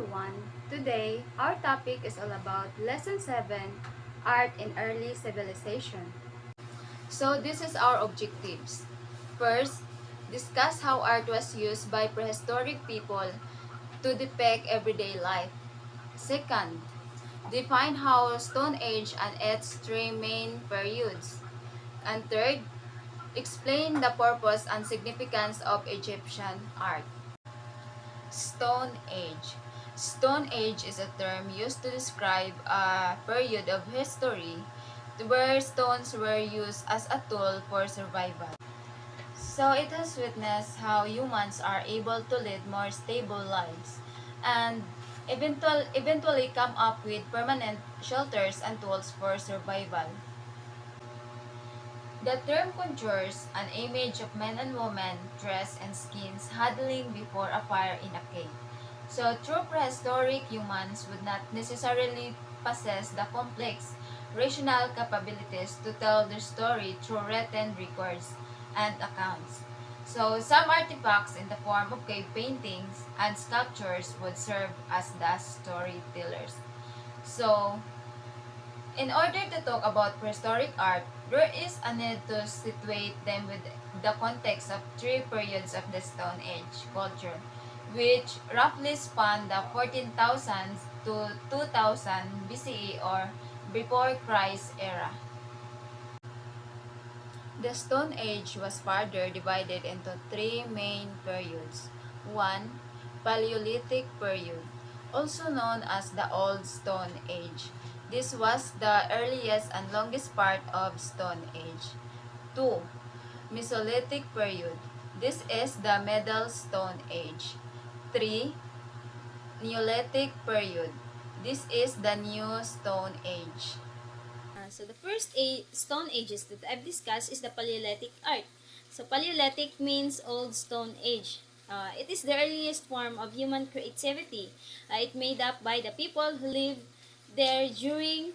everyone. Today, our topic is all about Lesson 7, Art in Early Civilization. So, this is our objectives. First, discuss how art was used by prehistoric people to depict everyday life. Second, define how Stone Age and its three main periods. And third, explain the purpose and significance of Egyptian art. Stone Age. Stone Age is a term used to describe a period of history where stones were used as a tool for survival. So it has witnessed how humans are able to lead more stable lives and eventually come up with permanent shelters and tools for survival. The term conjures an image of men and women dressed in skins huddling before a fire in a cave. So true prehistoric humans would not necessarily possess the complex rational capabilities to tell their story through written records and accounts. So some artifacts in the form of cave paintings and sculptures would serve as the storytellers. So in order to talk about prehistoric art, there is a need to situate them with the context of three periods of the Stone Age culture, which roughly span the 14,000 to 2000 BCE or before Christ era. The Stone Age was further divided into three main periods. 1. Paleolithic period, also known as the Old Stone Age. This was the earliest and longest part of Stone Age. 2. Mesolithic period. This is the Middle Stone Age. 3. Neolithic period. This is the New Stone Age. So the first stone ages that I've discussed is the Paleolithic art. So Paleolithic means old stone age. It is the earliest form of human creativity. It made up by the people who lived there during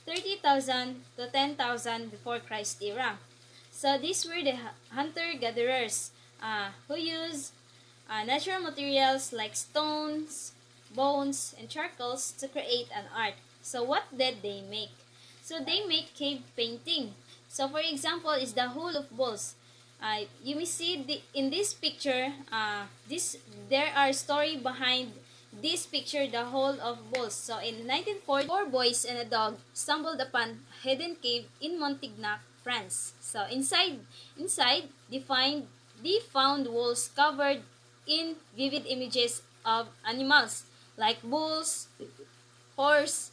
30,000 to 10,000 before Christ era. So these were the hunter-gatherers who used natural materials like stones, bones, and charcoals to create an art. So what did they make? So they make cave painting. So for example is the Hole of Bulls. You may see in this picture, there are story behind this picture, the Hole of Bulls. So in 1940, four boys and a dog stumbled upon a hidden cave in Montignac, France. So inside they found walls covered in vivid images of animals like bulls, horse,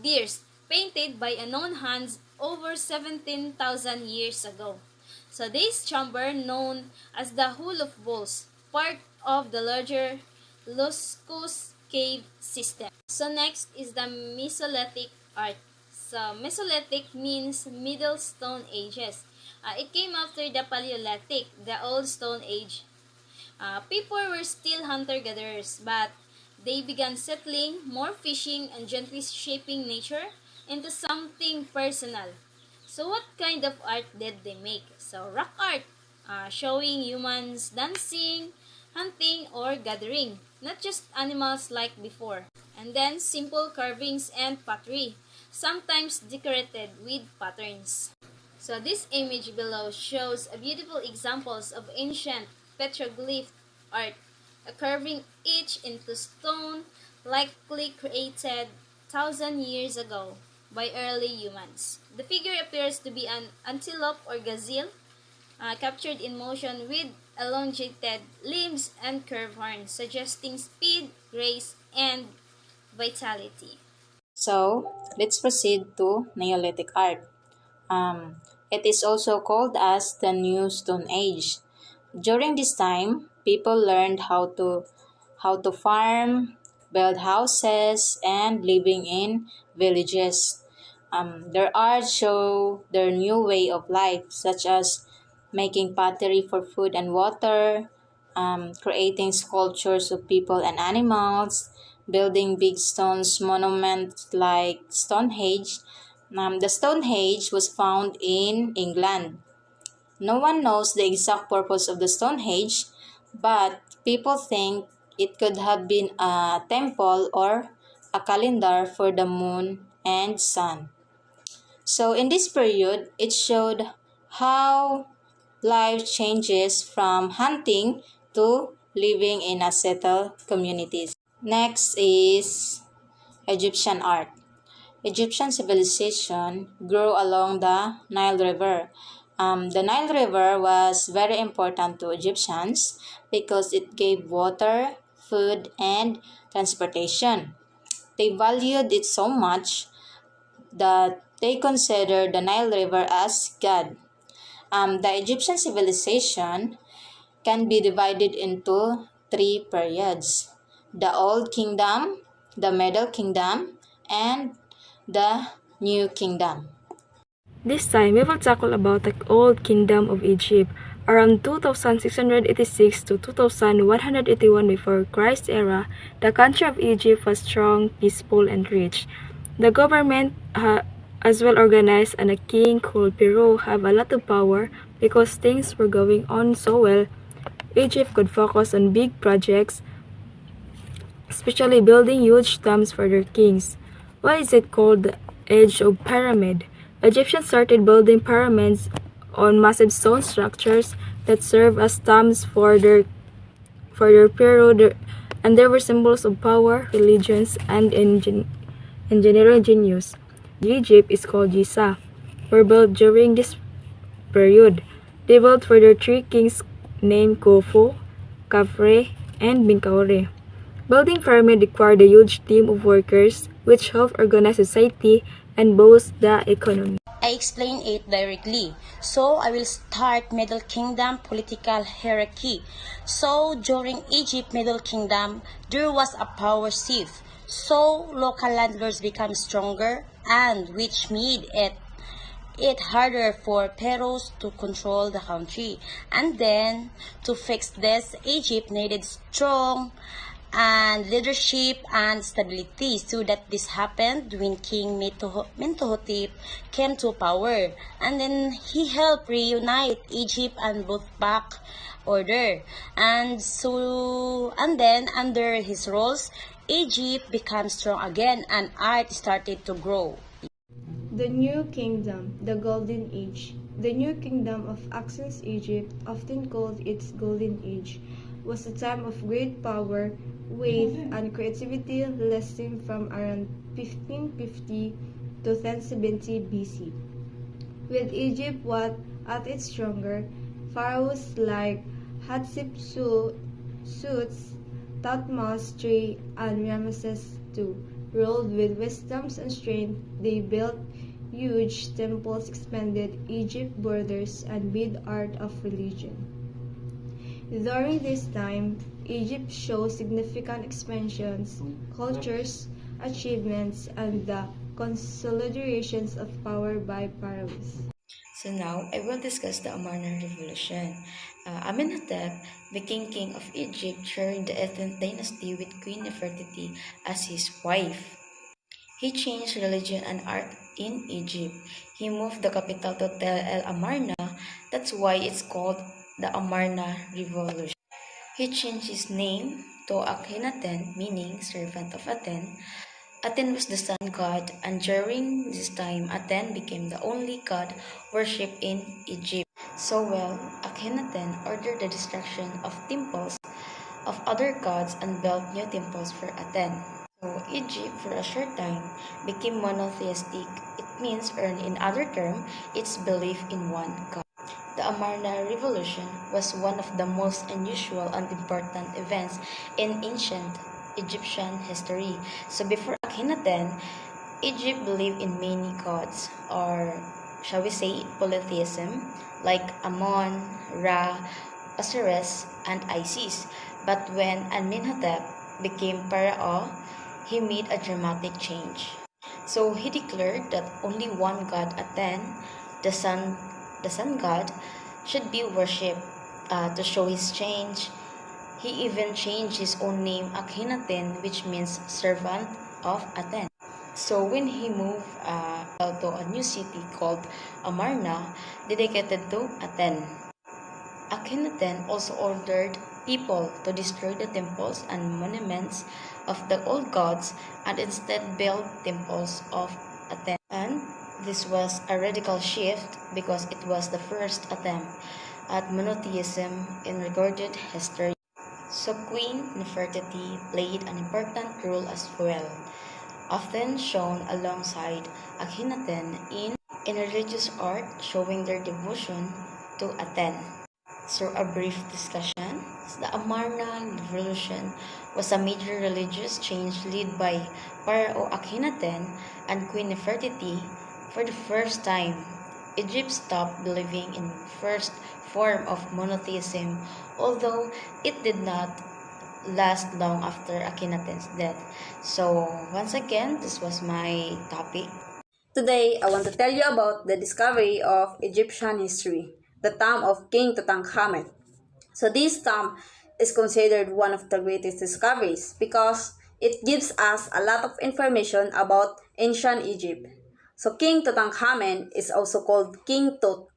deers, painted by unknown hands over 17,000 years ago. So this chamber, known as the Hole of Bulls, part of the larger Luscous cave system. So next is the Mesolithic art. So Mesolithic means Middle Stone Ages. It came after the Paleolithic, the Old Stone Age. People were still hunter-gatherers, but they began settling, more fishing, and gently shaping nature into something personal. So what kind of art did they make? So rock art, showing humans dancing, hunting, or gathering, not just animals like before. And then simple carvings and pottery, sometimes decorated with patterns. So this image below shows a beautiful examples of ancient petroglyph art, a carving etched into stone, likely created 1,000 years ago by early humans. The figure appears to be an antelope or gazelle, captured in motion with elongated limbs and curved horns, suggesting speed, grace, and vitality. So, let's proceed to Neolithic art. It is also called as the New Stone Age. During this time, people learned how to farm, build houses, and living in villages. Their art show their new way of life, such as making pottery for food and water, creating sculptures of people and animals, building big stones monuments like Stonehenge. The Stonehenge was found in England. No one knows the exact purpose of the Stonehenge, but people think It could have been a temple or a calendar for the moon and sun. So in this period, it showed how life changes from hunting to living in a settled communities. Next is Egyptian art. Egyptian civilization grew along the Nile River. The Nile River was very important to Egyptians because it gave water, food, and transportation. They valued it so much that they considered the Nile River as God. The Egyptian civilization can be divided into three periods: the Old Kingdom, the Middle Kingdom, and the New Kingdom. This time, we will tackle about the Old Kingdom of Egypt, around 2686 to 2181 before Christ era. The country of Egypt was strong, peaceful, and rich. The government as well organized, and a king called Pharaoh have a lot of power because things were going on so well. Egypt could focus on big projects, especially building huge tombs for their kings. Why is it called the Age of Pyramid? Egyptians started building pyramids on massive stone structures that served as tombs for their pharaoh, and they were symbols of power, religions, and engineering genius. Egypt is called Giza, were built during this period. They built for their three kings named Khufu, Khafre, and Menkaure. Building pyramid required a huge team of workers, which helped organize society and boost the economy. I explain it directly. So I will start Middle Kingdom political hierarchy. So during Egypt Middle Kingdom, there was a power shift. So local landlords become stronger, and which made it harder for pharaohs to control the country. And then, to fix this, Egypt needed strong and leadership and stability. So that this happened when King Mentuhotep came to power. And then he helped reunite Egypt and brought back order. And then under his rules, Egypt became strong again and art started to grow. The New Kingdom, the Golden Age. The New Kingdom of Ancient Egypt, often called its Golden Age, was a time of great power, wealth, and creativity lasting from around 1550 to 1070 BC. With Egypt at its stronger, pharaohs like Hatshepsut, Thutmose III, and Ramesses II ruled with wisdom and strength. They built huge temples, expanded Egypt's borders, and made art of religion. During this time, Egypt showed significant expansions, cultures, achievements, and the consolidations of power by pharaohs. So now I will discuss the Amarna Revolution. Amenhotep became king of Egypt during the 18th dynasty with Queen Nefertiti as his wife. He changed religion and art in Egypt. He moved the capital to Tel El Amarna. That's why it's called the Amarna Revolution. He changed his name to Akhenaten, meaning servant of Aten. Aten was the sun god, and during this time, Aten became the only god worshipped in Egypt. So Akhenaten ordered the destruction of temples of other gods and built new temples for Aten. So Egypt, for a short time, became monotheistic. It means, or in other terms, its belief in one god. The Amarna Revolution was one of the most unusual and important events in ancient Egyptian history. So before Akhenaten, Egypt believed in many gods, or shall we say polytheism, like Amon, Ra, Osiris, and Isis. But when Amenhotep became pharaoh, he made a dramatic change. So he declared that only one god, Aten, the sun god, should be worshipped. To show his change, he even changed his own name, Akhenaten, which means servant of Aten. So when he moved to a new city called Amarna, dedicated to Aten, Akhenaten also ordered people to destroy the temples and monuments of the old gods and instead build temples of Athena. And this was a radical shift because it was the first attempt at monotheism in recorded history. So Queen Nefertiti played an important role as well, often shown alongside Akhenaten in religious art showing their devotion to Aten. So a brief discussion. The Amarna Revolution was a major religious change led by Pharaoh Akhenaten and Queen Nefertiti. For the first time, Egypt stopped believing in first form of monotheism, although it did not last long after Akhenaten's death. So once again, this was my topic. Today, I want to tell you about the discovery of Egyptian history, the tomb of King Tutankhamen. So this tomb is considered one of the greatest discoveries because it gives us a lot of information about ancient Egypt. So King Tutankhamen is also called King Tut.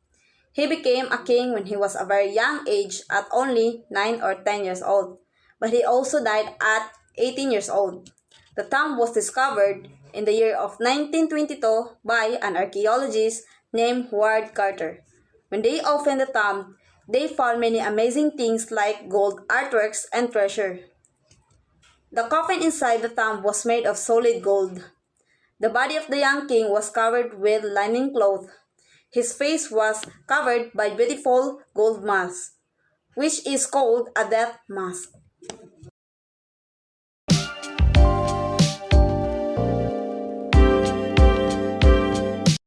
He became a king when he was a very young age at only 9 or 10 years old, but he also died at 18 years old. The tomb was discovered in the year of 1922 by an archaeologist named Howard Carter. When they opened the tomb, they found many amazing things like gold artworks and treasure. The coffin inside the tomb was made of solid gold. The body of the young king was covered with linen cloth. His face was covered by beautiful gold mask, which is called a death mask.